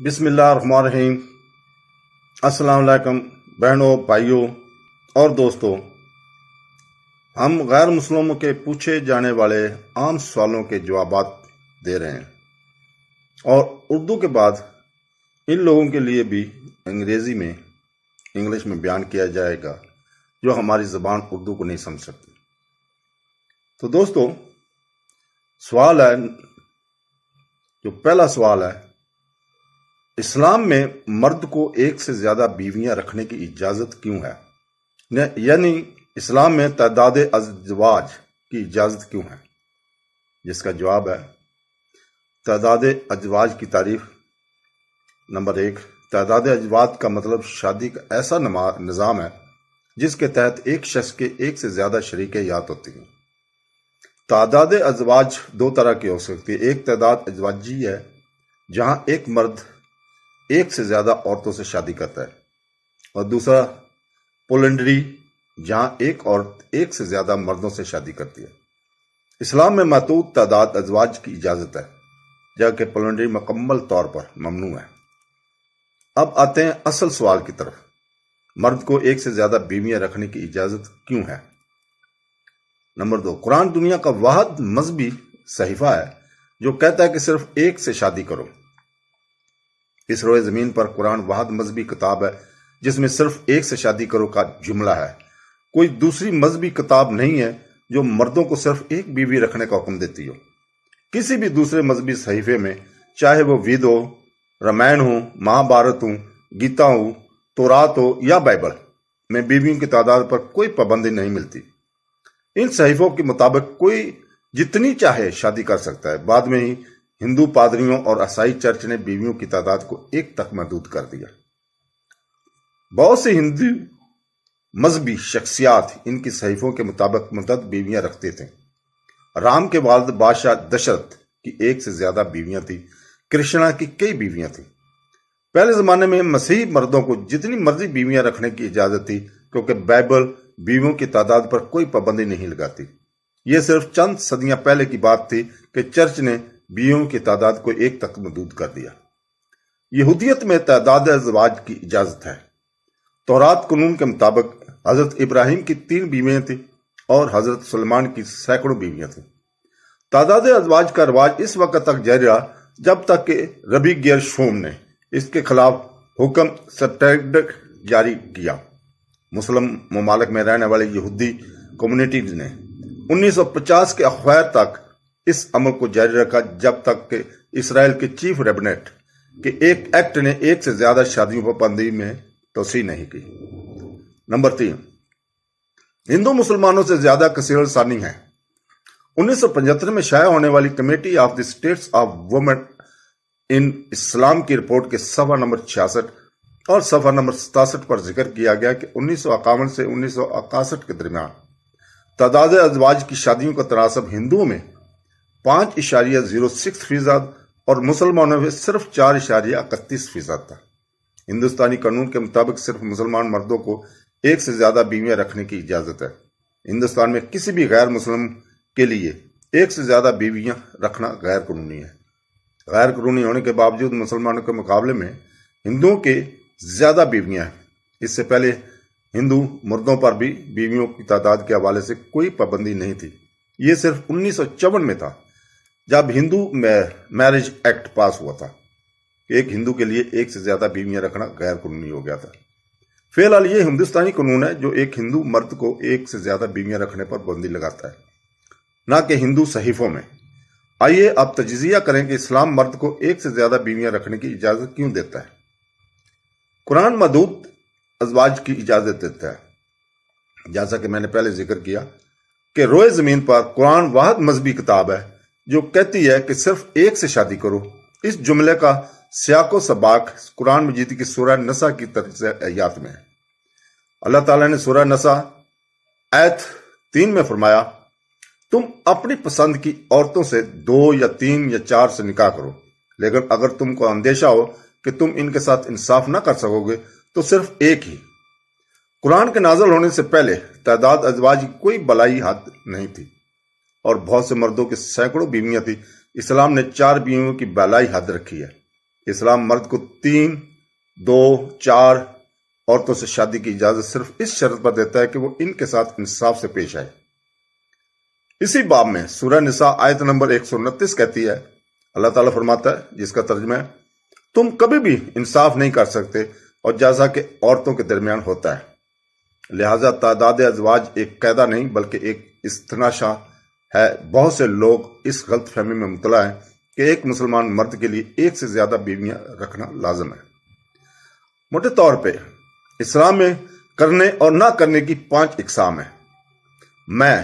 بسم اللہ الرحمن الرحیم۔ السلام علیکم بہنوں، بھائیوں اور دوستوں۔ ہم غیر مسلموں کے پوچھے جانے والے عام سوالوں کے جوابات دے رہے ہیں، اور اردو کے بعد ان لوگوں کے لیے بھی انگلش میں بیان کیا جائے گا جو ہماری زبان اردو کو نہیں سمجھ سکتی۔ تو دوستو، سوال ہے، جو پہلا سوال ہے، اسلام میں مرد کو ایک سے زیادہ بیویاں رکھنے کی اجازت کیوں ہے؟ یعنی اسلام میں تعداد ازواج کی اجازت کیوں ہے؟ جس کا جواب ہے، تعداد ازواج کی تعریف۔ نمبر 1، تعداد ازواج کا مطلب شادی کا ایسا نظام ہے جس کے تحت ایک شخص کے ایک سے زیادہ شریک حیات ہوتی ہیں۔ تعداد ازواج دو طرح کی ہو سکتی ہے۔ ایک تعداد ازواجی ہے جہاں ایک مرد ایک سے زیادہ عورتوں سے شادی کرتا ہے، اور دوسرا پولینڈری، جہاں ایک عورت ایک سے زیادہ مردوں سے شادی کرتی ہے۔ اسلام میں محدود تعداد ازواج کی اجازت ہے، جبکہ پولینڈری مکمل طور پر ممنوع ہے۔ اب آتے ہیں اصل سوال کی طرف، مرد کو ایک سے زیادہ بیویاں رکھنے کی اجازت کیوں ہے؟ نمبر 2، قرآن دنیا کا واحد مذہبی صحیفہ ہے جو کہتا ہے کہ صرف ایک سے شادی کرو۔ اس روئے زمین پر قرآن واحد مذہبی کتاب ہے جس میں صرف ایک سے شادی کرو کا جملہ ہے۔ کوئی دوسری مذہبی کتاب نہیں ہے جو مردوں کو صرف ایک بیوی رکھنے کا حکم دیتی ہو۔ کسی بھی دوسرے مذہبی صحیفے میں، چاہے وہ وید ہو، رامائن ہو، مہابھارت ہو، گیتا ہو، تورات ہو یا بائبل میں بیویوں کی تعداد پر کوئی پابندی نہیں ملتی۔ ان صحیفوں کے مطابق کوئی جتنی چاہے شادی کر سکتا ہے۔ بعد میں ہی ہندو پادریوں اور عیسائی چرچ نے بیویوں کی تعداد کو ایک تک محدود کر دیا۔ بہت سے ہندو مذہبی شخصیات ان کی صحیفوں کے مطابق متعدد بیویاں رکھتے تھے۔ رام کے والد بادشاہ دشرت کی ایک سے زیادہ بیویاں تھیں۔ کرشنا کی کئی بیویاں تھیں۔ پہلے زمانے میں مسیحی مردوں کو جتنی مرضی بیویاں رکھنے کی اجازت تھی، کیونکہ بائبل بیویوں کی تعداد پر کوئی پابندی نہیں لگاتی۔ یہ صرف چند صدیاں پہلے کی بات تھی کہ چرچ نے بیویوں کی تعداد کو ایک تک محدود کر دیا۔ یہودیت میں تعداد ازواج کی اجازت ہے۔ تورات قانون کے مطابق حضرت ابراہیم کی 3 بیویاں تھیں اور حضرت سلیمان کی سینکڑوں بیویاں تھیں۔ تعداد ازواج کا رواج اس وقت تک جاری رہا جب تک کہ ربی گیرشوم نے اس کے خلاف حکم سٹیڈ جاری کیا۔ مسلم ممالک میں رہنے والے یہودی کمیونٹیز نے 1950 کے اخویر تک اس عمل کو جاری رکھا، جب تک کہ اسرائیل کے چیف کیبنٹ کے ایک ایکٹ نے ایک سے زیادہ شادیوں پر پابندی میں توسیع نہیں کی۔ نمبر 3، ہندو مسلمانوں سے زیادہ کثیر الثانی ہیں۔ 1975 میں شائع ہونے والی committee of the status of women in Islam کی رپورٹ کے صفحہ نمبر 66 اور صفحہ نمبر 67 پر ذکر کیا گیا کہ 1951 سے 1961 کے درمیان تعداد ازواج کی شادیوں کا تناسب ہندوؤں میں 5.06% اور مسلمانوں میں صرف 4.31% تھا۔ ہندوستانی قانون کے مطابق صرف مسلمان مردوں کو ایک سے زیادہ بیویاں رکھنے کی اجازت ہے۔ ہندوستان میں کسی بھی غیر مسلم کے لیے ایک سے زیادہ بیویاں رکھنا غیر قانونی ہے۔ غیر قانونی ہونے کے باوجود مسلمانوں کے مقابلے میں ہندوؤں کے زیادہ بیویاں ہیں۔ اس سے پہلے ہندو مردوں پر بھی بیویوں کی تعداد کے حوالے سے کوئی پابندی نہیں تھی۔ یہ صرف 1954 میں تھا جب ہندو میرج ایکٹ پاس ہوا تھا کہ ایک ہندو کے لیے ایک سے زیادہ بیویاں رکھنا غیر قانونی ہو گیا تھا۔ فی الحال یہ ہندوستانی قانون ہے جو ایک ہندو مرد کو ایک سے زیادہ بیویاں رکھنے پر پابندی لگاتا ہے، نہ کہ ہندو صحیفوں میں۔ آئیے اب تجزیہ کریں کہ اسلام مرد کو ایک سے زیادہ بیویاں رکھنے کی اجازت کیوں دیتا ہے۔ قرآن محدود ازواج کی اجازت دیتا ہے، جیسا کہ میں نے پہلے ذکر کیا کہ روئے زمین پر قرآن واحد مذہبی کتاب ہے جو کہتی ہے کہ صرف ایک سے شادی کرو۔ اس جملے کا سیاق و سباق قرآن مجید کی سورہ نساء کی آیات میں ہے۔ اللہ تعالیٰ نے سورہ نساء آیت 3 میں فرمایا، تم اپنی پسند کی عورتوں سے 2 یا 3 یا 4 سے نکاح کرو، لیکن اگر تم کو اندیشہ ہو کہ تم ان کے ساتھ انصاف نہ کر سکو گے تو صرف ایک ہی۔ قرآن کے نازل ہونے سے پہلے تعداد ازواج کی کوئی بلائی حد نہیں تھی، اور بہت سے مردوں کی سینکڑوں بیویاں تھیں۔ اسلام نے 4 بیویوں کی بالائی حد رکھی ہے۔ اسلام مرد کو 3، 2، 4 عورتوں سے شادی کی اجازت صرف اس شرط پر دیتا ہے کہ وہ ان کے ساتھ انصاف سے پیش آئے۔ اسی باب میں سورہ نساء آیت نمبر 129 کہتی ہے، اللہ تعالیٰ فرماتا ہے، جس کا ترجمہ ہے، تم کبھی بھی انصاف نہیں کر سکتے اور جیسا کہ عورتوں کے درمیان ہوتا ہے، لہذا تعداد ازواج ایک قاعدہ نہیں بلکہ ایک استثناء ہے۔ بہت سے لوگ اس غلط فہمی میں مبتلا ہیں کہ ایک مسلمان مرد کے لیے ایک سے زیادہ بیویاں رکھنا لازم ہے۔ موٹے طور پہ اسلام میں کرنے اور نہ کرنے کی 5 اقسام ہیں۔ میں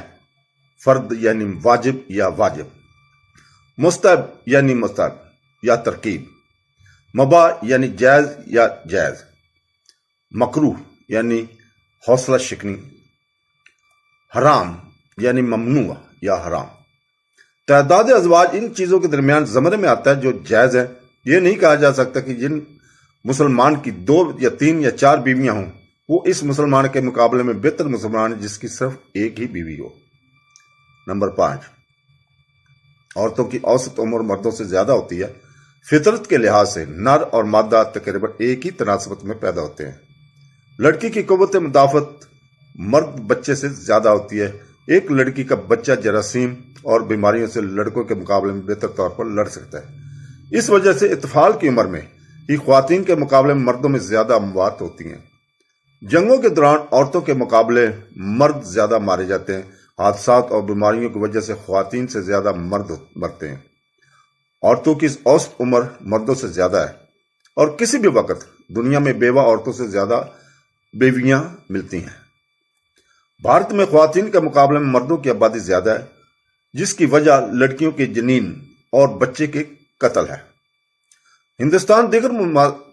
فرد یعنی واجب یا واجب، مستحب یعنی مستحب یا ترکیب، مباح یعنی جائز یا جائز، مکروہ یعنی حوصلہ شکنی، حرام یعنی ممنوع یا حرام۔ تعداد ازواج ان چیزوں کے درمیان زمرے میں آتا ہے جو جائز ہے۔ یہ نہیں کہا جا سکتا کہ جن مسلمان کی 2 یا 3 یا 4 بیویاں ہوں وہ اس مسلمان کے مقابلے میں بہتر مسلمان ہے جس کی صرف ایک ہی بیوی ہو۔ نمبر 5، عورتوں کی اوسط عمر مردوں سے زیادہ ہوتی ہے۔ فطرت کے لحاظ سے نر اور مادہ تقریباً ایک ہی تناسبت میں پیدا ہوتے ہیں۔ لڑکی کی قوت مدافعت مرد بچے سے زیادہ ہوتی ہے۔ ایک لڑکی کا بچہ جراثیم اور بیماریوں سے لڑکوں کے مقابلے میں بہتر طور پر لڑ سکتا ہے۔ اس وجہ سے اطفال کی عمر میں ہی خواتین کے مقابلے میں مردوں میں زیادہ اموات ہوتی ہیں۔ جنگوں کے دوران عورتوں کے مقابلے مرد زیادہ مارے جاتے ہیں۔ حادثات اور بیماریوں کی وجہ سے خواتین سے زیادہ مرد مرتے ہیں۔ عورتوں کی اوسط عمر مردوں سے زیادہ ہے اور کسی بھی وقت دنیا میں بیوہ عورتوں سے زیادہ بیویاں ملتی ہیں۔ بھارت میں خواتین کے مقابلے میں مردوں کی آبادی زیادہ ہے، جس کی وجہ لڑکیوں کے جنین اور بچے کے قتل ہے۔ ہندوستان دیگر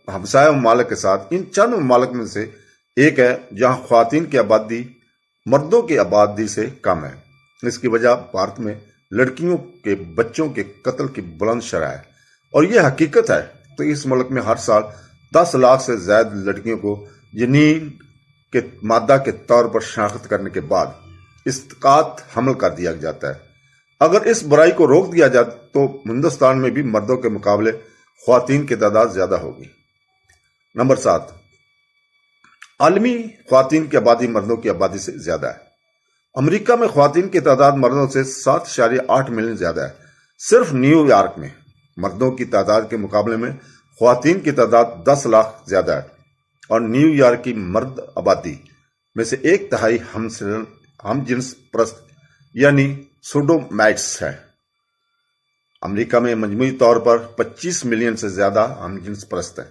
ہمسایہ ممالک کے ساتھ ان چند ممالک میں سے ایک ہے جہاں خواتین کی آبادی مردوں کی آبادی سے کم ہے۔ اس کی وجہ بھارت میں لڑکیوں کے بچوں کے قتل کی بلند شرح ہے، اور یہ حقیقت ہے تو اس ملک میں ہر سال 10 لاکھ سے زائد لڑکیوں کو جنین کے مادہ کے طور پر شناخت کرنے کے بعد اسقاط حمل کر دیا جاتا ہے۔ اگر اس برائی کو روک دیا جائے تو ہندوستان میں بھی مردوں کے مقابلے خواتین کی تعداد زیادہ ہوگی۔ نمبر 7، عالمی خواتین کی آبادی مردوں کی آبادی سے زیادہ ہے۔ امریکہ میں خواتین کی تعداد مردوں سے 7.8 ملین زیادہ ہے۔ صرف نیو یارک میں مردوں کی تعداد کے مقابلے میں خواتین کی تعداد 10 لاکھ زیادہ ہے، اور نیو یارک کی مرد آبادی میں سے 1/3 ہم جنس پرست یعنی سوڈومائٹس ہے۔ امریکہ میں مجموعی طور پر 25 ملین سے زیادہ ہم جنس پرست ہیں۔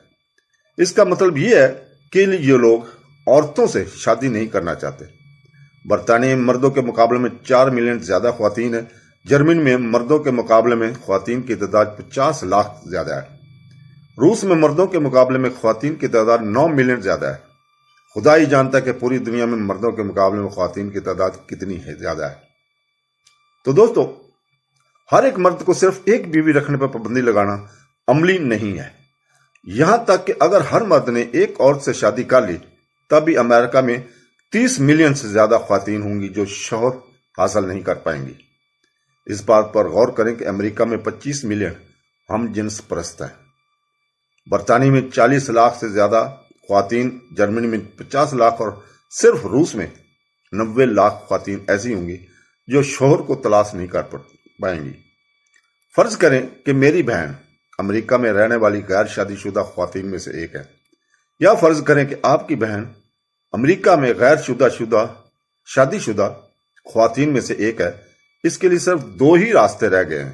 اس کا مطلب یہ ہے کہ یہ لوگ عورتوں سے شادی نہیں کرنا چاہتے۔ برطانیہ میں مردوں کے مقابلے میں 4 ملین زیادہ خواتین ہیں۔ جرمنی میں مردوں کے مقابلے میں خواتین کی تعداد 50 لاکھ زیادہ ہے۔ روس میں مردوں کے مقابلے میں خواتین کی تعداد 9 ملین زیادہ ہے۔ خدا ہی جانتا ہے کہ پوری دنیا میں مردوں کے مقابلے میں خواتین کی تعداد کتنی ہے زیادہ ہے۔ تو دوستو، ہر ایک مرد کو صرف ایک بیوی رکھنے پر پابندی لگانا عملی نہیں ہے۔ یہاں تک کہ اگر ہر مرد نے ایک عورت سے شادی کر لی تب بھی امریکہ میں 30 ملین سے زیادہ خواتین ہوں گی جو شوہر حاصل نہیں کر پائیں گی۔ اس بات پر غور کریں کہ امریکہ میں 25 ملین ہم جنس پرست ہیں، برطانیہ میں 40 لاکھ سے زیادہ خواتین، جرمنی میں 50 لاکھ اور صرف روس میں 90 لاکھ خواتین ایسی ہوں گی جو شوہر کو تلاش نہیں کر پائیں گی۔ فرض کریں کہ میری بہن امریکہ میں رہنے والی غیر شادی شدہ خواتین میں سے ایک ہے، یا فرض کریں کہ آپ کی بہن امریکہ میں غیر شادی شدہ خواتین میں سے ایک ہے۔ اس کے لیے صرف 2 ہی راستے رہ گئے ہیں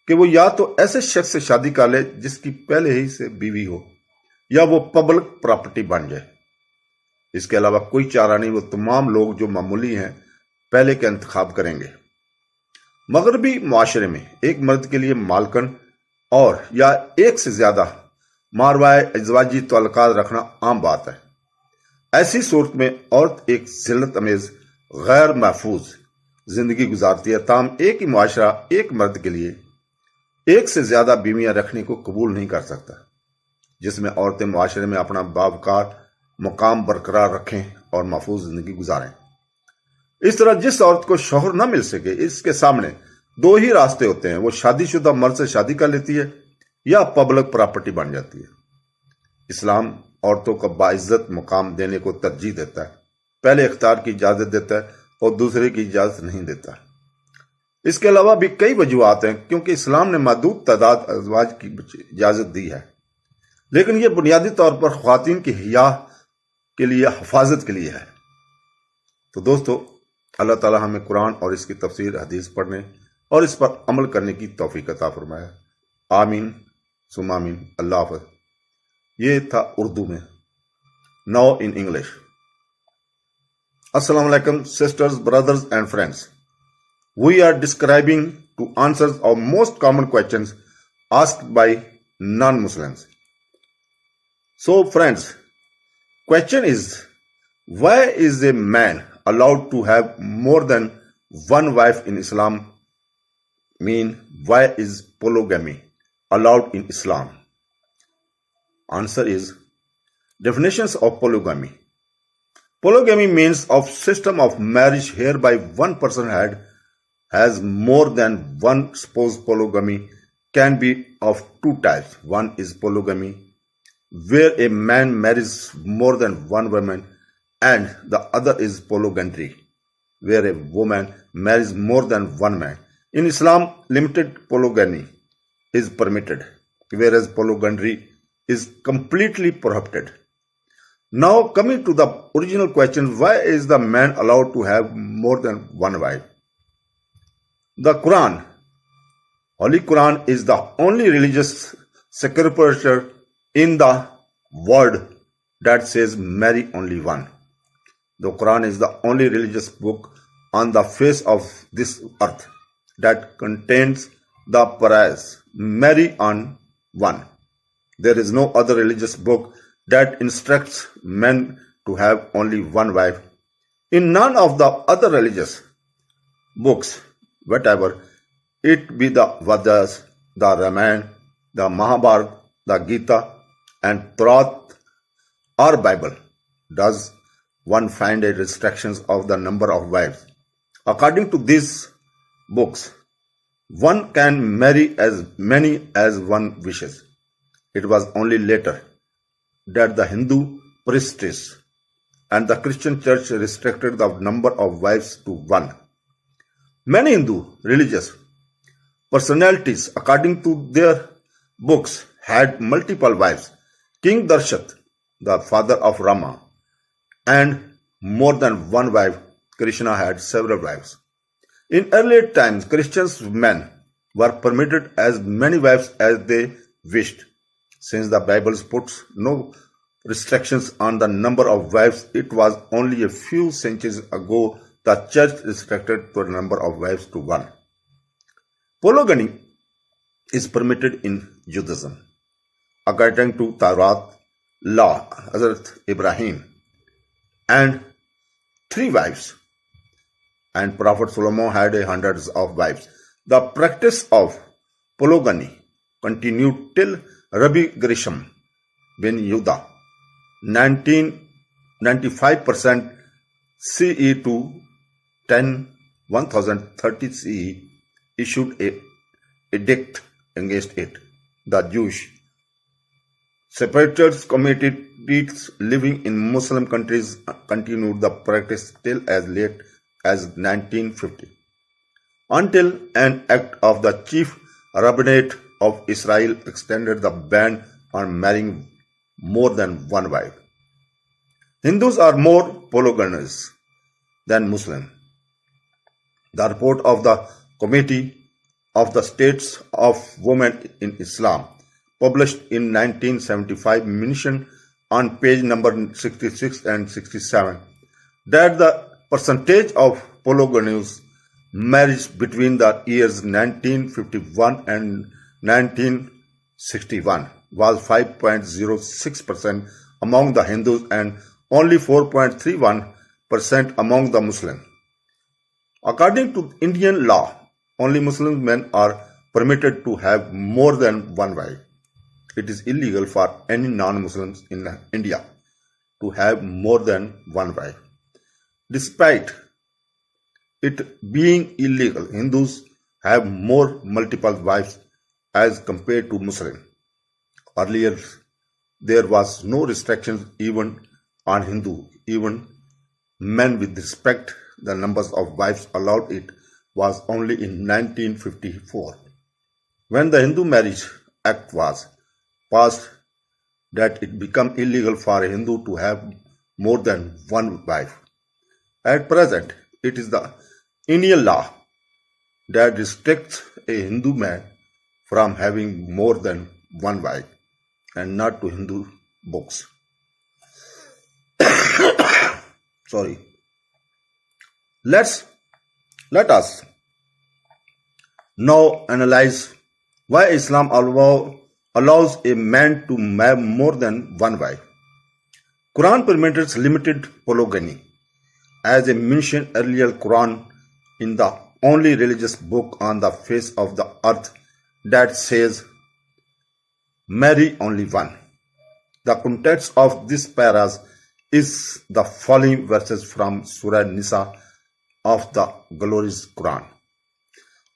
کہ وہ یا تو ایسے شخص سے شادی کر لے جس کی پہلے ہی سے بیوی ہو، یا وہ پبلک پراپرٹی بن جائے۔ اس کے علاوہ کوئی چارہ نہیں۔ وہ تمام لوگ جو معمولی ہیں پہلے کا انتخاب کریں گے۔ مغربی معاشرے میں ایک مرد کے لیے مالکن اور یا ایک سے زیادہ ماروائے ازواجی تعلقات رکھنا عام بات ہے۔ ایسی صورت میں عورت ایک ذلت امیز غیر محفوظ زندگی گزارتی ہے، تاہم ایک ہی معاشرہ ایک مرد کے لیے ایک سے زیادہ بیویاں رکھنے کو قبول نہیں کر سکتا، جس میں عورتیں معاشرے میں اپنا باوقار مقام برقرار رکھیں اور محفوظ زندگی گزاریں۔ اس طرح جس عورت کو شوہر نہ مل سکے، اس کے سامنے 2 ہی راستے ہوتے ہیں۔ وہ شادی شدہ مرد سے شادی کر لیتی ہے या पब्लिक प्रॉपर्टी बन जाती है। इस्लाम औरतों को बाइज्जत मुकाम देने को तरजीह देता है, पहले इख्तियार की इजाजत देता है और दूसरे की इजाजत नहीं देता। इसके अलावा भी कई वजूहात हैं, क्योंकि इस्लाम ने महदूद तादाद अज़वाज की इजाजत दी है, लेकिन यह बुनियादी तौर पर ख्वातीन की हिया के लिए, हिफाजत के लिए है। तो दोस्तों, अल्लाह ताला हमें कुरान और इसकी तफसीर हदीस पढ़ने और इस पर अमल करने की तौफीक अता फरमाए। आमीन सुम्मा आमीन। अल्लाह हाफ़िज़। ये था उर्दू में। Now in English. Assalamualaikum sisters, brothers and friends. We are describing to answers of most common questions asked by non-Muslims. So friends, question is, why is a man allowed to have more than one wife in Islam? Why is polygamy allowed in Islam? Answer is, definitions of polygamy. Polygamy means of system of marriage hereby one person has more than one spouse. Polygamy can be of two types. One is polygamy, where a man marries more than one woman, and the other is polyandry, where a woman marries more than one man. In Islam, limited polygamy is permitted, whereas polyandry is completely prohibited. Now coming to the original question, why is the man allowed to have more than one wife? The Quran, Holy Quran, is the only religious scripture in the world that says marry only one. The Quran is the only religious book on the face of this earth that contains the phrase marry on one. There is no other religious book that instructs men to have only one wife. In none of the other religious books, whatever it be the Vedas, the Ramayana, the Mahabharata, the Gita, and Tarjama or Bible, does one find a restrictions of the number of wives. According to these books, one can marry as many as one wishes. It was only later that the Hindu priestess and the Christian church restricted the number of wives to one. Many Hindu religious personalities, according to their books, had multiple wives. King Darshat, the father of Rama, and more than one wife. Krishna had several wives. In earlier times, Christians men were permitted as many wives as they wished. Since the Bible puts no restrictions on the number of wives, it was only a few centuries ago the church restricted the number of wives to one. Polygamy is permitted in Judaism. According to Tariq law, Hazrat Ibrahim and 3 wives, and Prophet Solomon had hundreds of wives. The practice of polygamy continued till Rabbi Grisham bin Yuda, 95% CE to 1030 CE, issued a edict against it. The Jewish separatist communities living in Muslim countries continued the practice till as late as 1950, until an act of the chief rabbinate of Israel extended the ban on marrying more than one wife. Hindus are more polygamous than Muslims. The report of the Committee of the States of Women in Islam, published in 1975, mentioned on page number 66 and 67 that the percentage of polygamous marriage between the years 1951 and 1961 was 5.06% among the Hindus and only 4.31% among the Muslims. According to Indian law, only Muslim men are permitted to have more than one wife. It is illegal for any non-Muslims in India to have more than one wife. Despite it being illegal, Hindus have more multiple wives as compared to Muslims. Earlier, there was no restrictions even on Hindu. Even men with respect, the numbers of wives allowed it was only in 1954, when the Hindu Marriage Act was passed, that it became illegal for a Hindu to have more than one wife. At present, it is the Indian law that restricts a Hindu man from having more than one wife, and not to Hindu books. Sorry. Let us now analyze why Islam allows a man to have more than one wife. Quran permits limited polygamy. As I mentioned earlier, Quran is the only religious book on the face of the earth that says, marry only one. The context of this paras is the following verses from Surah Nisa of the glorious Quran.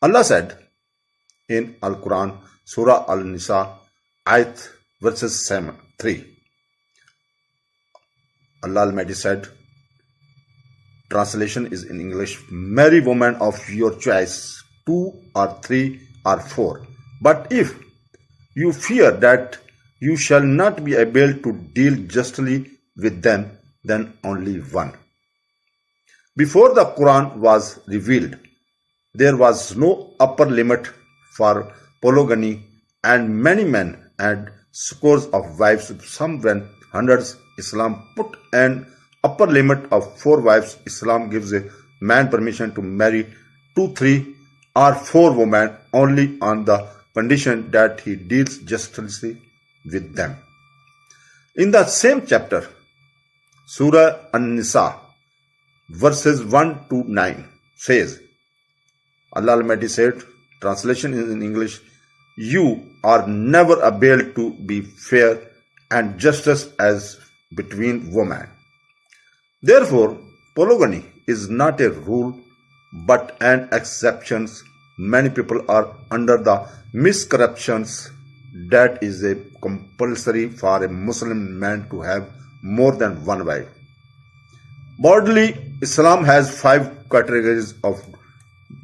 Allah said in Al-Quran, Surah Al-Nisa, Ayat verses 3. Allah Almighty said, translation is in English, marry women of your choice, 2 or 3 or 4. But if you fear that you shall not be able to deal justly with them, then only one. Before the Quran was revealed, there was no upper limit for polygamy, and many men had scores of wives, some went hundreds. Islam put an upper limit of 4 wives. Islam gives a man permission to marry 2, 3 or 4 women only on the condition that he deals justly with them. In the same chapter, Surah An-Nisa, verses 1 to 9 says, Allah Almighty said, translation is in English, you are never able to be fair and justice as between women. Therefore, polygamy is not a rule but an exception. Many people are under the misconceptions that is a compulsory for a Muslim man to have more than one wife. Broadly, Islam has 5 categories of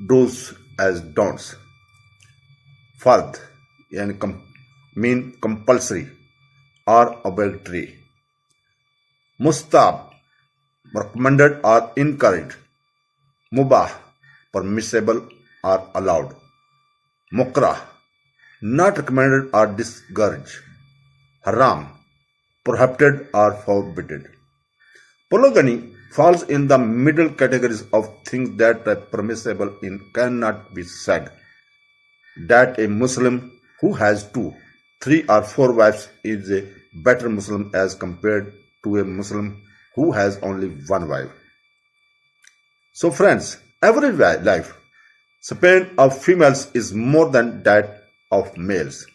do's as don'ts. Fard mean compulsory or obligatory. Mustab, recommended or encouraged. Mubah, permissible or allowed. Mukrah, not recommended or discouraged. Haram, prohibited or forbidden. Polygamy falls in the middle categories of things that are permissible in cannot be said that a Muslim who has 2, 3 or 4 wives is a better Muslim as compared to a Muslim who has only one wife. So friends, every life span of females is more than that of males.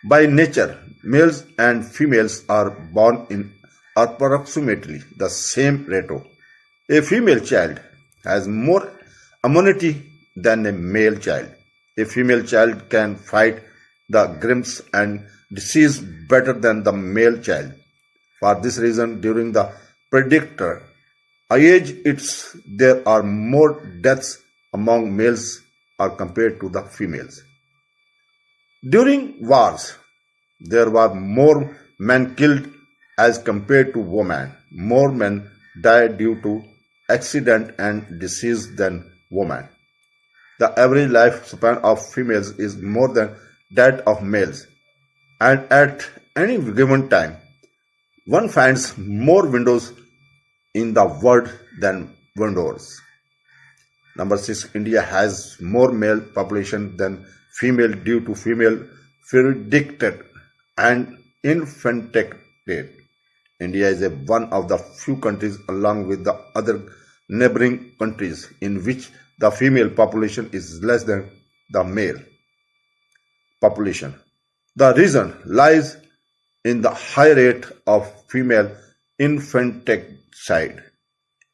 By nature, males and females are born in approximately the same ratio. A female child has more immunity than a male child. A female child can fight the germs and disease better than the male child. For this reason, during the predictor age, there are more deaths among males are compared to the females. During wars, there were more men killed as compared to women. More men died due to accident and disease than women. The average lifespan of females is more than that of males, and at any given time, one finds more windows in the world than windows. Number 6, India has more male population than female due to female fertility and infanticide. India is one of the few countries along with the other neighboring countries in which the female population is less than the male population. The reason lies in the high rate of female infanticide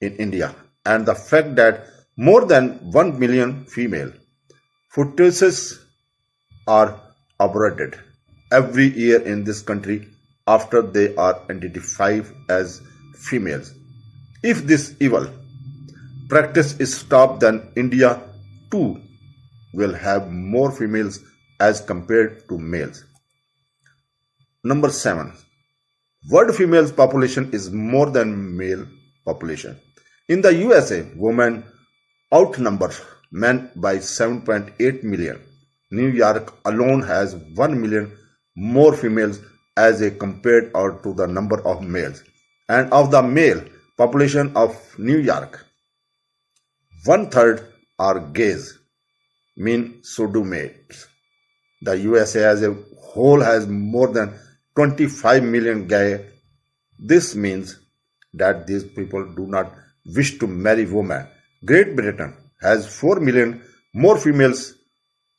in India and the fact that more than 1 million female fetuses are aborted every year in this country after they are identified as females. If this evil practice is stopped, then India too will have more females as compared to males. Number 7. World female population is more than male population. In the USA, women outnumber men by 7.8 million. New York alone has 1 million more females as compared to the number of males. And of the male population of New York, 1/3 are gays, mean sodomites. The USA as a whole has more than 25 million gay. This means that these people do not wish to marry women. Great Britain has 4 million more females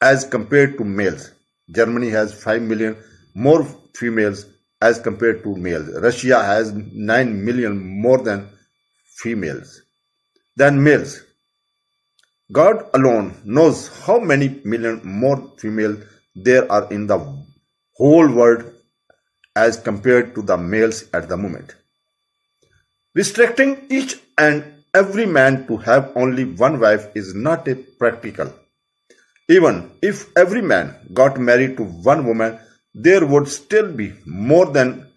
as compared to males. Germany has 5 million more females as compared to males. Russia has 9 million more than females than males. God alone knows how many million more females there are in the whole world as compared to the males at the moment. Restricting each and every man to have only one wife is not a practical. Even if every man got married to one woman, there would still be more than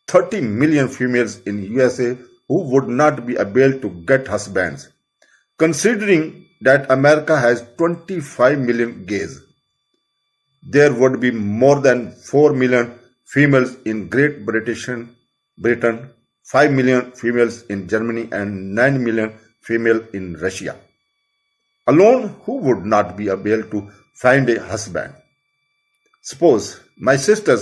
30 million females in USA who would not be able to get husbands. Considering that America has 25 million gays, there would be more than 4 million females in Great Britain, 5 million females in Germany, and 9 million females in Russia alone who would not be able to find a husband. Suppose my sister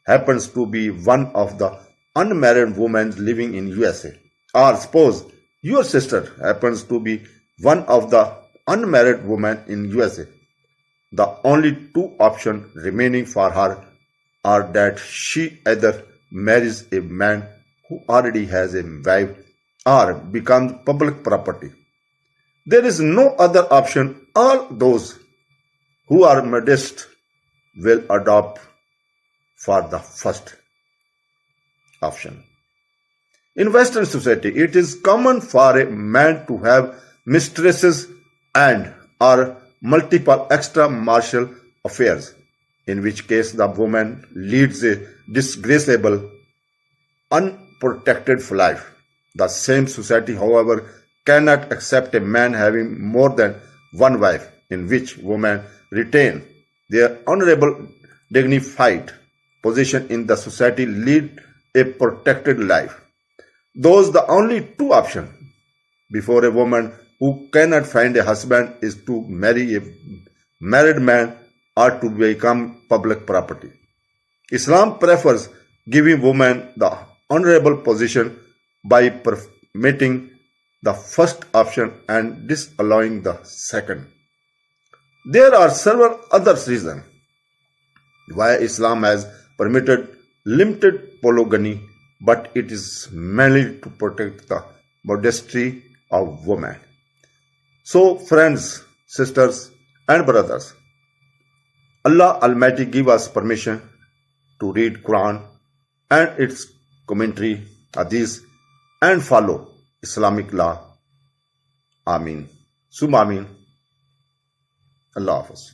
happens to be one of the unmarried women living in USA, or suppose your sister happens to be one of the unmarried women in USA. The only two options remaining for her are that she either marries a man who already has a wife or becomes public property. There is no other option. All those who are modest will adopt for the first option. In Western society, it is common for a man to have mistresses and or multiple extramarital affairs, in which case the woman leads a disgraceful, unprotected life. The same society, however, cannot accept a man having more than one wife, in which women retain their honorable, dignified position in the society, lead a protected life. Those the only two options before a woman who cannot find a husband is to marry a married man or to become public property. Islam prefers giving women the honorable position by permitting the first option and disallowing the second. There are several other reasons why Islam has permitted limited polygamy, but it is mainly to protect the modesty of women. So, friends, sisters, and brothers, Allah Almighty give us permission to read Quran and its commentary, Hadees, and follow Islamic law. Ameen. Summa Ameen. Allah Hafiz.